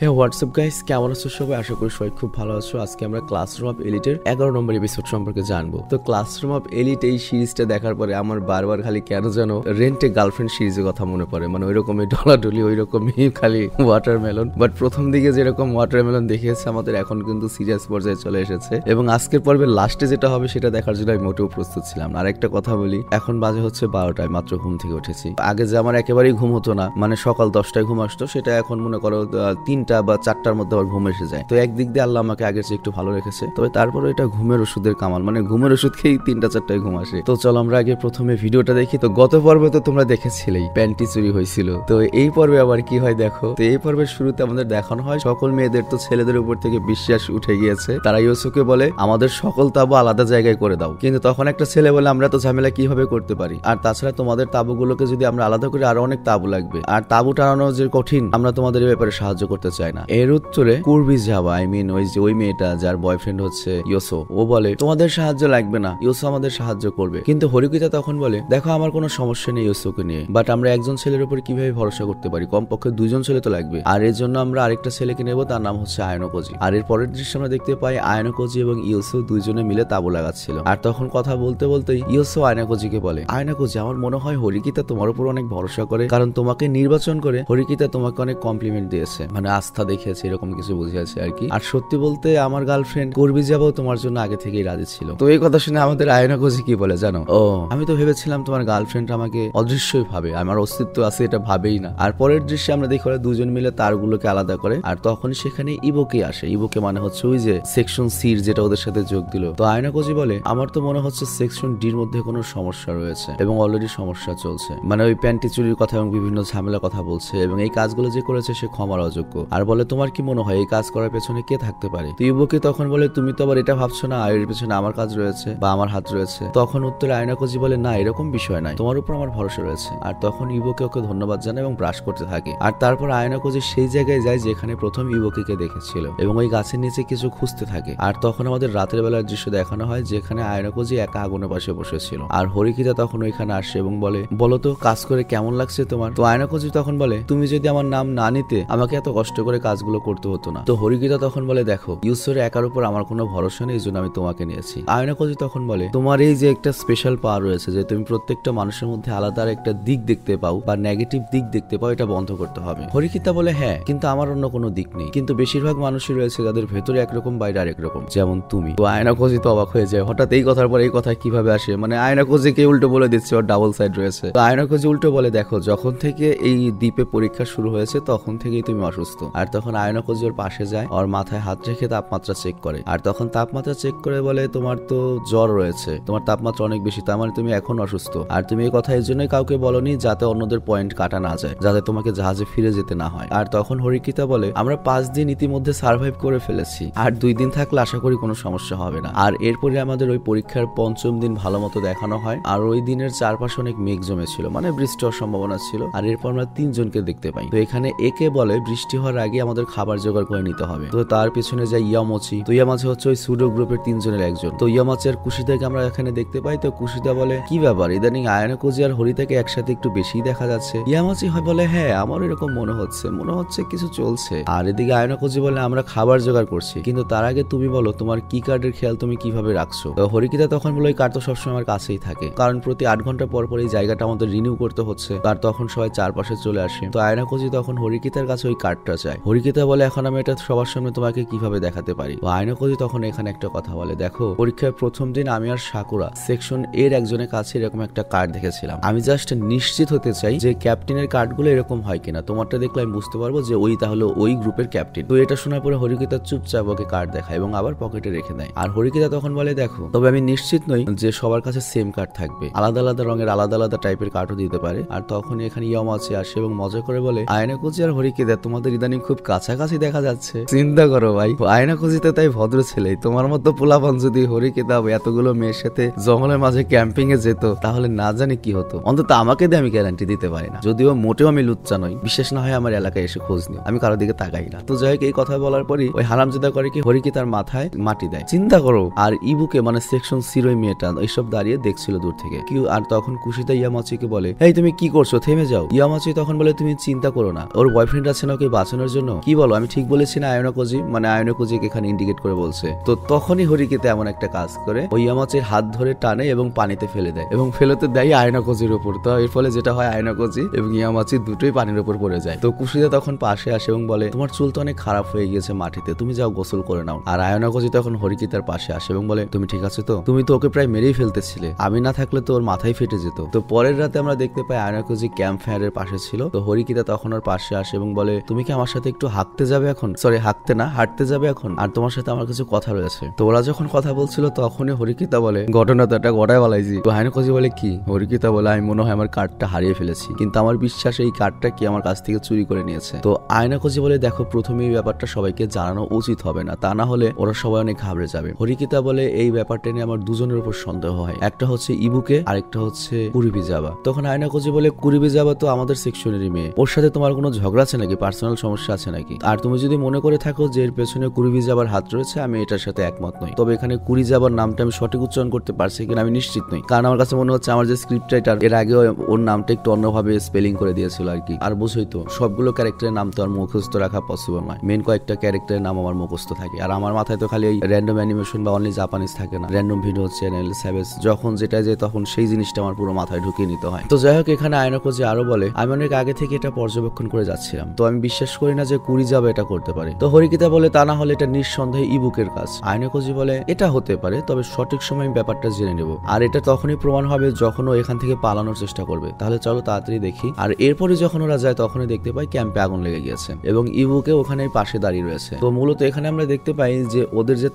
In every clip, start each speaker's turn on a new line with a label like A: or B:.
A: হ্যাঁ WhatsApp guys, কেমন আছো সবাই? আশা করি সবাই খুব ভালো আছো। আজকে আমরা ক্লাসরুম অফ এলিটের 11 নম্বর এপিসোড সম্পর্কে জানবো। তো ক্লাসরুম অফ এলিট এই সিরিজটা দেখার পরে আমার বারবার খালি কেন যেন রেন্টে গার্লফ্রেন্ড সিরিজের কথা মনে পড়ে। মানে ওইরকমই ডলাডলি, ওইরকমই খালি ওয়াটারমেলন। বাট প্রথম দিকে যেরকম ওয়াটারমেলন দেখিয়েছে আমাদের, এখন কিন্তু সিরিয়াস পর্যায়ে চলে এসেছে। এবং আজকের পর্বের লাস্টে যেটা হবে সেটা দেখার জন্য আমি মোটেও প্রস্তুত ছিলাম না। আর একটা কথা বলি, এখন বাজে হচ্ছে 12টায়, মাত্র ঘুম থেকে উঠেছি। আগে যে আমার একেবারেই ঘুম হতো না, মানে সকাল 10টায় ঘুম আসতো, সেটা এখন মনে করো 3টা বা 4টার মধ্যে আবার ঘুম এসে যায়। তো একদিক দিয়ে আল্লাহ আমাকে আগের চেয়ে একটু ভালো রেখেছে, তবে তারপরে এটা ঘুমের ওষুধের কামাল, মানে ঘুমের ওষুধ খেয়েই 3টা 4টায় ঘুম আসে। তো চলো আমরা আগে প্রথমে ভিডিওটা দেখি। তো গত পর্বে তো তোমরা দেখেছিলেই প্যান্টি চুরি হয়েছিল। তো এই পর্বে আবার কি হয় দেখো। তো এই পর্বের শুরুতে আমাদের দেখানো হয় সকল মেয়েদের তো ছেলেদের উপর থেকে বিশ্বাস উঠে গিয়েছে। তারা ইউসুফকে বলে আমাদের সকল তাবু আলাদা জায়গায় করে দাও। কিন্তু তখন একটা ছেলে বলে আমরা তো ঝামেলা কিভাবে করতে পারি, আর তাছাড়া তোমাদের তাবুগুলোকে যদি আমরা আলাদা করি আরো অনেক তাবু লাগবে, আর তাবু টানানো যে কঠিন, আমরা তোমাদের এই ব্যাপারে সাহায্য করতে চাই না। এর উত্তরে কুরবি যাবা, ওই মেয়েটা যার বয়ফ্রেন্ড হচ্ছে ইয়োসো, ও বলে তোমাদের সাহায্য লাগবে না, ইয়োসো আমাদের সাহায্য করবে। কিন্তু হরিকিতা তখন বলে দেখো আমার কোনো সমস্যা নেই ইয়োসোকে নিয়ে, বাট আমরা একজন ছেলের উপর কিভাবে ভরসা করতে পারি, কমপক্ষে 2জন ছেলে তো লাগবে। আর এর জন্য আমরা আরেকটা ছেলেকে নেবো, তার নাম হচ্ছে আয়নোকোজি। আর এর পরের দৃশ্যে আমরা দেখতে পাই আয়নোকোজি এবং ইয়োসো দুইজনে মিলে তাবু লাগাচ্ছিল। আর তখন কথা বলতে বলতেই ইয়োসো আয়নোকোজিকে বলে আয়নোকোজি আমার মনে হয় হরিকিতা তোমার উপর অনেক ভরসা করে, কারণ তোমাকে নির্বাচন করে হরিকিতা তোমাকে অনেক কমপ্লিমেন্ট দিয়েছে, মানে আস্থা দেখিয়েছে, এরকম কিছু বুঝিয়েছে আর কি। আর সত্যি বলতে আমার গার্লফ্রেন্ড করবি যাবো তোমার জন্য আগে থেকেই রাজি ছিল। তো এই কথা শুনে আমাদের আয়নোকোজি কি বলে জানো, ও আমি তো ভেবেছিলাম তোমার গার্লফ্রেন্ড আমাকে অদৃশ্যই ভাবে, আমার অস্তিত্ব আছে এটা ভাবেই না। আর পরের দৃশ্যে আমরা দেখি ওরা দুজন মিলে তারগুলোকে আলাদা করে, আর তখন সেখানে ইবোকে আসে। ইবোকে মানে হচ্ছে ওই যে সেকশন সির যেটা ওদের সাথে যোগ দিল। তো আয়নোকোজি বলে আমার তো মনে হচ্ছে সেকশন ডির মধ্যে কোনো সমস্যা রয়েছে, এবং অলরেডি সমস্যা চলছে, মানে ওই প্যান্টি চুরির কথা এবং বিভিন্ন ঝামেলা কথা বলছে, এবং এই কাজগুলো যে করেছে সে ক্ষমার অযোগ্য। আর বলে তোমার কি মনে হয় এই কাজ করার পেছনে কে থাকতে পারে? তো ইবোকে তখন বলে তুমি তো আবার এটা ভাবছো না এর পেছনে আমার কাজ রয়েছে বা আমার হাত রয়েছে? তখন উত্তরে আয়নোকোজি বলে না, এরকম বিষয় নাই, তোমার উপর আমার ভরসা রয়েছে। আর তখন ইবোকে ওকে ধন্যবাদ জানায় এবং ব্রাশ করতে থাকে। আর তারপর আয়নোকোজি সেই জায়গায় যায় যেখানে প্রথম ইবোকে দেখেছিল, এবং ওই গাছের নিচে কিছু খুঁজতে থাকে। আর তখন আমাদের রাতের বেলার দৃশ্য দেখানো হয় যেখানে আয়নোকোজি একা আগুনের পাশে বসেছিল। আর হরিকিতা তখন ওইখানে আসে এবং বলে বলো তো কাজ করে কেমন লাগছে তোমার? তো আয়নোকোজি তখন বলে তুমি যদি আমার নাম না নিতে আমাকে এত কষ্ট করে কাজগুলো করতে হতো না। তো হরিকিতা তখন বলে দেখো ইউসোর একার উপর আমার কোনো ভরসা নেই, এই জন্য আমি তোমাকে নিয়েছি। আয়নোকোজি তখন বলে তোমার এই যে একটা স্পেশাল পাওয়ার রয়েছে যে তুমি প্রত্যেকটা মানুষের মধ্যে আলাদা একটা দিক দেখতে পাও বা নেগেটিভ দিক দেখতে পাও, এটা বন্ধ করতে হবে। হরিকিতা বলে হ্যাঁ, কিন্তু আমার অন্য কোনো দিক নেই, কিন্তু বেশিরভাগ মানুষই রয়েছে যাদের ভেতরে একরকম বাইরে আরেক রকম, যেমন তুমি। তো আয়নোকোজি তো অবাক হয়ে যায়, হঠাৎ এই কথার পর এই কথা কিভাবে আসে, মানে আয়নোকোজিকে উল্টো বলে দিচ্ছে ওর ডাবল সাইড রয়েছে। তো আয়নোকোজি উল্টো বলে দেখো যখন থেকে এই দ্বীপে পরীক্ষা শুরু হয়েছে তখন থেকেই তুমি অসুস্থ। আর তখন আয়নোকোজি ওর পাশে যায়, ওর মাথায় হাত রেখে তাপমাত্রা চেক করে। আর তখন তাপমাত্রা চেক করে বলে তোমার তো জ্বর রয়েছে, তোমার তাপমাত্রা অনেক বেশি, তার মানে তুমি এখন অসুস্থ। আর তুমি এই কথা এই জন্যই কাউকে বলনি যাতে অন্যদের পয়েন্ট কাটা না যায়, যাতে তোমাকে জাহাজে ফিরে যেতে না হয়। আর তখন হরিকিতা বলে আমরা 5 দিন ইতিমধ্যে সার্ভাইভ করে ফেলেছি, আর 2 দিন থাকলে আশা করি কোনো সমস্যা হবে না। আর এরপরে আমাদের ওই পরীক্ষার 5ম দিন ভালো মতো দেখানো হয়। আর ওই দিনের চারপাশে অনেক মেঘ জমেছিল, মানে বৃষ্টি হওয়ার সম্ভাবনা ছিল। আর এরপর আমরা 3 জনকে দেখতে পাই। তো এখানে একে বলে বৃষ্টি হওয়ার আগে আমাদের খাবার জোগাড় করে নিতে হবে। তো তার পিছনে যায় ইয়ামাচি। তো ইয়ামাচি হচ্ছে ওই সুডো গ্রুপের 3 জনের একজন। তো ইয়ামাচি আর কুশিদাকে আমরা এখানে দেখতে পাই। তো কুশিদা বলে কি ব্যাপার, ইদানিং আয়নোকোজি আর হরিতাকে একসাথে একটু বেশি দেখা যাচ্ছে? ইয়ামাচি বলে হ্যাঁ আমার এরকম মনে হচ্ছে কিছু চলছে। আর এদিকে আয়নোকোজি বলে আমরা খাবার জোগাড় করছি, কিন্তু তার আগে তুমি বলো তোমার কি কার্ডের খেয়াল তুমি কিভাবে রাখছো? তো হরিকিতা তখন বলে ওই কার্ড তো সবসময় আমার কাছেই থাকে, কারণ প্রতি 8 ঘন্টা পর পর এই জায়গাটা আমাদের রিনিউ করতে হচ্ছে। তার তখন সবাই চারপাশে চলে আসে। তো আয়নোকোজি তখন হরিকিতার কাছে ওই কার্ডটা চায়। হরিকিতা বলে এখন আমি এটা সবার সামনে তোমাকে কিভাবে দেখাতে পারি? তো আয়নোকোজি তখন এখানে একটা কথা বলে দেখো পরীক্ষার প্রথম দিন আমি আর সাকুরা সেকশন এর একজনের কাছে এরকম একটা কার্ড দেখেছিলাম, আমি জাস্ট নিশ্চিত হতে চাই যে ক্যাপ্টেনের কার্ডগুলো এরকম হয় কিনা, তোমারটা দেখলে আমি বুঝতে পারবো যে ওই তাহলে ওই গ্রুপের ক্যাপ্টেন। তো এটা শোনার পরে হরিকিতা চুপচাপ ওকে কার্ড দেখায় এবং আবার পকেটে রেখে দেয়। আর হরিকিতা তখন বলে দেখো তবে আমি নিশ্চিত নই যে সবার কাছে সেম কার্ড থাকবে, আলাদা আলাদা রঙের আলাদা আলাদা টাইপের কার্ডও দিতে পারে। আর তখন এখানে ইয়ামাচি আসে এবং মজা করে বলে আয়নোকোজি আর হরিকিতা তোমাদের ইদানিং খুব কাছাকাছি দেখা যাচ্ছে। চিন্তা করো ভাই, আয়নোকোজিতে তাই ভদ্র ছেলে, তোমার মতো পোলাপান যদি হরিকিতা এতগুলো মেয়ের সাথে জঙ্গলের মাঝে ক্যাম্পিং এ যেত তাহলে না জানি কি হতো। অন্তত আমাকে দিয়ে আমি গ্যারান্টি দিতে পারি না, যদিও মোটেও আমি লুচ্চা নই, বিশেষ না হয় আমার এলাকায় এসে খোঁজ নিও, আমি কারো দিকে তাকাই না। তো যাই হোক এই কথা বলার পরই ওই হারামজাদা করে কি হরিকিতার মাথায় মাটি দেয়। চিন্তা করো। আর ইবুকে মানে সেকশন সির ওই মেয়েটা এইসব দাঁড়িয়ে দেখছিল দূর থেকে কি। আর তখন কুশিতা ইয়ামাচিকে বলে এই তুমি কি করছো, থেমে যাও। ইয়ামাচি তখন বলে তুমি চিন্তা করো না, ওর বয়ফ্রেন্ড আছে না, ওকে বাঁচানোর আসার জন্য? কি বলো, আমি ঠিক বলেছি না? আয়নাকোজি মানে আয়নাকোজিকে এখানে ইন্ডিকেট করে বলছে। তো তখনই হরিকিতা এমন একটা কাজ করে ওই ইয়ামাচির হাত ধরে টানে এবং পানিতে ফেলে দেয় এবং ফেলতে দেয় আয়নাকোজির উপর। তো এর ফলে যেটা হয়, আয়নাকোজি এবং ইয়ামাচি দুটোই পানির উপর পড়ে যায়। তো কুশিদা তখন পাশে আসে এবং বলে, তোমার চুল তো অনেক খারাপ হয়ে গিয়েছে মাটিতে, তুমি যাও গোসল করে নাও। আর আয়নাকোজি তখন হরিকিতার পাশে আসে এবং বলে, তুমি ঠিক আছে তো? তুমি তো ওকে প্রায় মেরেই ফেলতেছিলে, আমি না থাকলে তো ওর মাথায় ফেটে যেত। তো পরের রাতে আমরা দেখতে পাই আয়নাকোজি ক্যাম্প ফায়ারের পাশে ছিল। তো হরিকিতা তখন ওর পাশে আসে এবং বলে, তুমি কি আমার সাথে একটু হাঁটতে যাবে এখন? সরি, হাঁটতে যাবে এখন, আর তোমার সাথে আমার কিছু কথা রয়েছে। তো ওরা যখন কথা বলছিল তখনই হরিকিতা বলে, ঘটনা তো একটা গড়ায় বলাইছি। তো আয়নাকোজি বলে, কি? হরিকিতা বলে, আমি মনে হয় আমার কার্ডটা হারিয়ে ফেলেছি, কিন্তু আমার বিশ্বাস এই কার্ডটা কি আমার কাছ থেকে চুরি করে নিয়েছে। তো আয়নাকোজি বলে, দেখো প্রথমে এই ব্যাপারটা সবাইকে জানানো উচিত হবে না, তা না হলে ওরা সবাই অনেক ঘাবড়ে যাবে। হরিকিতা বলে, এই ব্যাপারটা নিয়ে আমার দুজনের উপর সন্দেহ হয়, একটা হচ্ছে ইবুকে আর একটা হচ্ছে কুরিবিজাবা। তখন আয়নাকোজি বলে, কুরিবিজাবা তো আমাদের সেকশনেরই মেয়ে, ওর সাথে তোমার কোনো ঝগড়া আছে নাকি? পার্সোনাল সমস্যা আছে নাকি? আর তুমি যদি মনে করে থাকো যে এর পেছনে কুরিবিজাবার হাত রয়েছে, আমি এটার সাথে একমত নই। তবে এখানে কুরিজাবার নামটা আমি সঠিক উচ্চারণ করতে পারছি কিনা আমি নিশ্চিত নই, কারণ আমার কাছে মনে হচ্ছে আমার যে স্ক্রিপ্ট রাইটার এর আগে ওর নামটা একটু অন্যভাবে স্পেলিং করে দিয়েছিল আর কি। আর বুঝই তো, সবগুলো ক্যারেক্টারের নাম তো আর মুখস্থ রাখা পসিবল নয়। মেন কয়েকটা ক্যারেক্টারের নাম আমার মুখস্থ থাকে, আর আমার মাথায় তো খালি এই র্যান্ডম অ্যানিমেশন বা অনলি জাপানিজ থাকে না, র্যান্ডম ভিডিও চ্যানেল স্যাভেজ যখন যেটা যায় তখন সেই জিনিসটা আমার পুরো মাথায় ঢুকিয়ে নিতে হয়। তো যাই হোক, এখানে আয়নাকোজি আরো বলে, আমি অনেক আগে থেকে এটা পর্যবেক্ষণ করে যাচ্ছিলাম, তো আমি বিশ্বাস করি না যে কুরিজাবা এটা করতে পারে। তো হরিকিতা বলে, তা না হলে এটা নিঃসন্দেহে ইবুকের কাজ। আয়নাকোজি বলে, এটা হতে পারে, তবে সঠিক সময় আমি ব্যাপারটা জেনে নেব, আর এটা তখনই প্রমাণ হবে যখন ও এখান থেকে পালানোর চেষ্টা করবে। তাহলে চলো তাড়াতাড়ি দেখি। আর এরপরে যখন ওরা যায় তখনই দেখতে পাই ক্যাম্পে আগুন লেগে গিয়েছে এবং ইবুকে ওখানে পাশে দাঁড়িয়ে রয়েছে। তো মূলত এখানে আমরা দেখতে পাই যে ওদের যে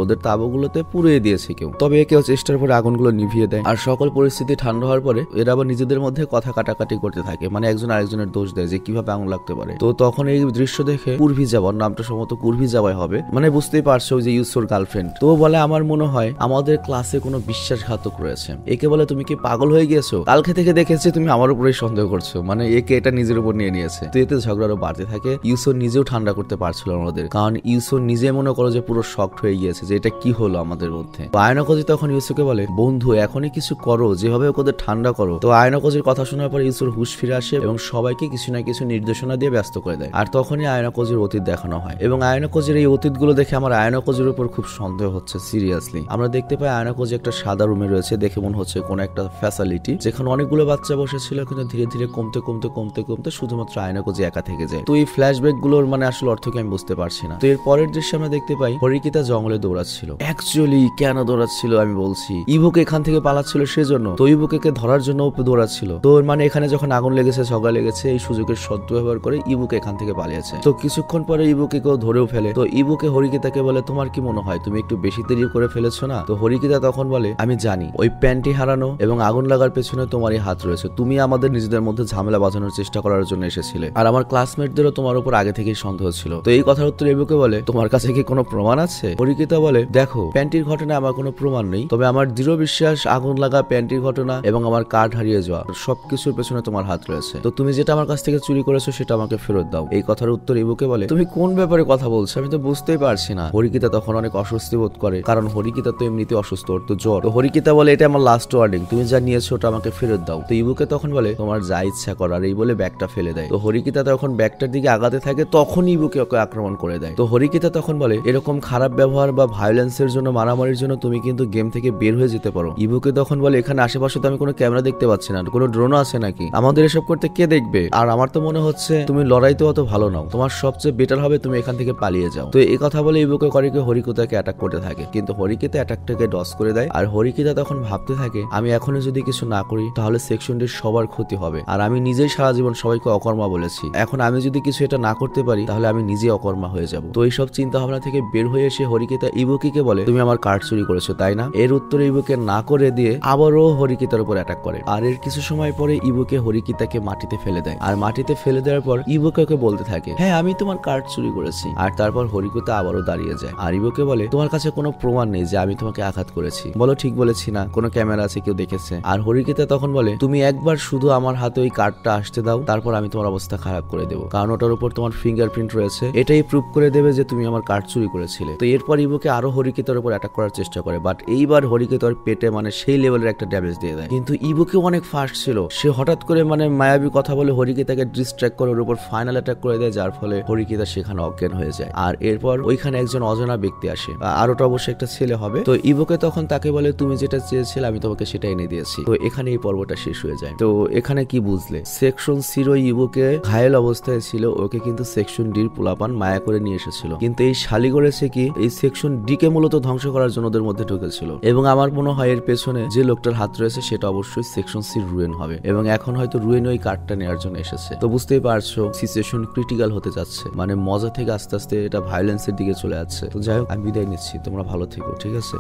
A: ওদের তাঁবুগুলোতে পুড়িয়ে দিয়েছে কেউ, তবে কেউ চেষ্টার পরে আগুনগুলো নিভিয়ে দেয়। আর সকল পরিস্থিতি ঠান্ডা হওয়ার পরে এরা আবার নিজেদের মধ্যে কথা কাটাকাটি করতে থাকে, মানে একজন আরেকজনের দোষ দেয় যে কিভাবে আগুন লাগতে পারে। তো তখন এই দৃশ্য দেখে কুরভিজাবা, নামটা সম্ভবত কুরভিজাবাই হবে, মানে বুঝতেই পারছো যে ইউসোর গার্লফ্রেন্ড। তো বলে, আমার মনে হয় আমাদের ক্লাসে কোনো বিশ্বাসঘাতক রয়েছে। একে বলে, তুমি কি পাগল হয়ে গিয়েছো? কালকে থেকে দেখেছি তুমি আমার উপরেই সন্দেহ করছো, মানে একে এটা নিজের উপর নিয়ে নিয়েছে। তো এতে ঝগড়া আরো বাড়তে থাকে। ইউসোর নিজেও ঠান্ডা করতে পারছিল আমাদের, কারণ ইউসোর নিজে মনে করো যে পুরো শকড হয়ে গিয়েছে যে এটা কি হলো আমাদের মধ্যে। তো আয়নাকোজি তখন ইউসোকে বলে, বন্ধু এখনই কিছু করো, যেভাবে ওদের ঠান্ডা করো। তো আয়নাকোজির কথা শোনার পর ইউসোর হুশ ফিরে আসে এবং সবাইকে কিছু না কিছু নির্দেশনা দিয়ে ব্যস্ত করে দেয়। আর তখনই আয়নাকোজির অতীত দেখানো হয় এবং আয়নাকোজির এই অতীতগুলো দেখে আমার আয়নাকোজির উপর খুব সন্দেহ হচ্ছে। সিরিয়াসলি আমরা দেখতে পাই আয়নাকোজি একটা সাদা রুমে রয়েছে, দেখে মনে হচ্ছে কোন একটা ফ্যাসিলিটি যেখানে অনেকগুলো বাচ্চা বসেছিল, কিন্তু ধীরে ধীরে কমতে কমতে কমতে কমতে শুধুমাত্র আয়নাকোজি একা থেকে যায়। তো এই ফ্ল্যাশব্যাক গুলোর মানে আসলে অর্থ কি আমি বুঝতে পারছি না। তো এর পরের দৃশ্যে আমরা দেখতে পাই হরিকিতা জঙ্গলে দৌড়াচ্ছিল। অ্যাকচুয়ালি কেন দৌড়াচ্ছিল আমি বলছি, ইবুকে এখান থেকে পালাচ্ছিল সেজন্য। তো ইবুকে ধরার জন্য দৌড়াচ্ছিল। তো মানে এখানে যখন আগুন লেগেছে, ঝগড়া লেগেছে, এই সুযোগের সদ্ব্যবহার করে ইবুকে এখান থেকে পালিয়েছে। তো কিছুক্ষণ পরে ইবুকে কেউ ধরেও ফেলে। তো ইবুকে হরিকিতাকে বলে, তোমার কি মনে হয় তুমি একটু বেশি দেরি করে ফেলেছো না? তো হরিকিতা তখন বলে, আমি জানি ওই প্যান্টি হারানো এবং আগুন লাগার পেছনে তোমারই হাত রয়েছে, তুমি আমাদের নিজেদের মধ্যে ঝামেলা বাঁধানোর চেষ্টা করার জন্য এসেছিলে, আর আমার ক্লাসমেটদেরও তোমার উপর আগে থেকেই সন্দেহ ছিল। তো এই কথার উত্তরে ইবুকে বলে, তোমার কাছে কি কোনো প্রমাণ আছে? হরিকিতা বলে, দেখো প্যান্টির ঘটনা আমার কোনো প্রমাণ নেই, তবে আমার দৃঢ় বিশ্বাস আগুন লাগা, প্যান্টির ঘটনা এবং আমার কার্ড হারিয়ে যাওয়া সবকিছুর পেছনে তোমার হাত রয়েছে। তো তুমি যেটা আমার কাছ থেকে চুরি করেছো সেটা আমাকে ফেরত দাও। এই কথার উত্তর ইবুকে বলে, তুমি কোন ব্যাপারে কথা বলছো? আমি তো বুঝতেই পারছি না। হরিকিতা তখন অনেক অস্বস্তি বোধ করে, কারণ হরিকিতা তো এমনিতে অসুস্থ, ওর তো জ্বর। তো হরিকিতা বলে, এটা আমার লাস্ট ওয়ার্নিং, তুমি যা নিয়েছো ওটা আমাকে ফেরত দাও। তো ইবুকে তখন বলে, তোমার যা ইচ্ছা করার, এই বলে ব্যাগটা ফেলে দেয়। তো হরিকিতা তখন ব্যাগটার দিকে আগাতে থাকে, তখন ইবুকে ওকে আক্রমণ করে দেয়। তো হরিকিতা তখন বলে, এরকম খারাপ ব্যবহার বা ভায়োলেন্সের জন্য, মারামারির জন্য তুমি কিন্তু গেম থেকে বের হয়ে যেতে পারো। ইবুকে তখন বলে, এখানে আশেপাশে তো আমি কোনো ক্যামেরা দেখতে পাচ্ছি না, কোনো ড্রোন আছে নাকি? আমাদের এসব করতে কে দেখবে? আর আমার তো মনে হচ্ছে তুমি লড়াইতে অত ভালো নাও, তোমার সবচেয়ে বেটার হবে তুমি এখান থেকে পালিয়ে যাও। তো এই কথা বলে ইবুকে করিকে হরিকিতাকে অ্যাটাক করতে থাকে, কিন্তু হরিকিতা অ্যাটাকটাকে ডস করে দেয়। আর হরিকিতা তখন ভাবতে থাকে, আমি এখনো যদি কিছু না করি তাহলে সেকশনটির সবার ক্ষতি হবে, আর আমি নিজেই সারা জীবন সবাইকে অকর্মা বলেছি, এখন আমি যদি কিছু এটা না করতে পারি তাহলে আমি নিজে অকর্মা হয়ে যাব। তো এইসব চিন্তা ভাবনা থেকে বের হয়ে এসে হরিকিতা ইবুকিকে বলে, তুমি আমার কার্ড চুরি করেছো তাই না? এর উত্তরে ইবুকে না করে দিয়ে আবারও হরিকিতার উপর অ্যাটাক করে। আর এর কিছু সময় পরে ইবুকে হরিকিতাকে মাটিতে ফেলে দেয়, আর মাটিতে ফেলে দেওয়ার পর ইবুকে ওকে বলতে থাকে, হ্যাঁ আমি তোমার কার্ড চুরি করেছি। আর তারপর হরিকিতা আবারও দাঁড়িয়ে যায়, আর ইবুকে বলে, তোমার কাছে কোনো প্রমাণ নেই যে আমি তোমাকে আঘাত করেছি? বলো ঠিক বলেছি না? কোনো ক্যামেরা আছে, কেউ দেখেছে? আর হরিকিতা তখন বলে, তুমি একবার শুধু আমার হাতে ওই কার্ডটা আসতে দাও, তারপর আমি তোমার অবস্থা খারাপ করে দেবো, কারণ ওটার উপর তোমার ফিঙ্গারপ্রিন্ট রয়েছে, এটাই প্রুভ করে দেবে যে তুমি আমার কার্ড চুরি করেছিলে। তো এরপর ইবুকে আরো হরিকিতার উপর অ্যাটাক করার চেষ্টা করে, বাট এইবার হরিকিতার পেটে মানে সেই লেভেলের একটা ড্যামেজ দিয়ে দেয়। কিন্তু ইবুকে অনেক ফাস্ট ছিল, সে হঠাৎ করে মানে মায়াবী কথা বলে হরিকিতাকে ডিস্ট্র্যাক্ট করে ওর উপর ফাইনাল অ্যাটাক করে করে দেয়, যার ফলে হরিকিতা সেখানে অজ্ঞান হয়ে যায়। আর এরপর ওইখানে একজন অজানা ব্যক্তি আসে, আর ওটা অবশ্যই একটা ছেলে হবে। তো ইভোকে তখন তাকে বলে, তুমি যেটা চেয়েছিলে আমি তোমাকে সেটা এনে দিয়েছি। তো এখানে এই পর্বটা শেষ হয়ে যায়। তো এখানে কি বুঝলে, সেকশন সিরো ইভোকে ঘায়েল অবস্থায় ছিল, ওকে কিন্তু সেকশন ডির পোলাপান মায়া করে নিয়ে এসেছিল। কিন্তু এই শালি করেছে কি, এই সেকশন ডি কে মূলত ধ্বংস করার জন্য ওদের মধ্যে ঢুকেছিল। এবং আমার মনে হয় এর পেছনে যে লোকটার হাত রয়েছে সেটা অবশ্যই সেকশন সি রুয়েন হবে, এবং এখন হয়তো রুয়েন ওই কার্ডটা নেওয়ার জন্য এসেছে। তো বুঝতেই পারছো সিচুয়েশন ক্রিটিক্যাল হতে যাচ্ছে, মানে মজা থেকে আস্তে আস্তে এটা ভায়োলেন্সের দিকে চলে যাচ্ছে। তো যাই হোক, আমি বিদায় নিচ্ছি, তোমরা ভালো থেকো, ঠিক আছে।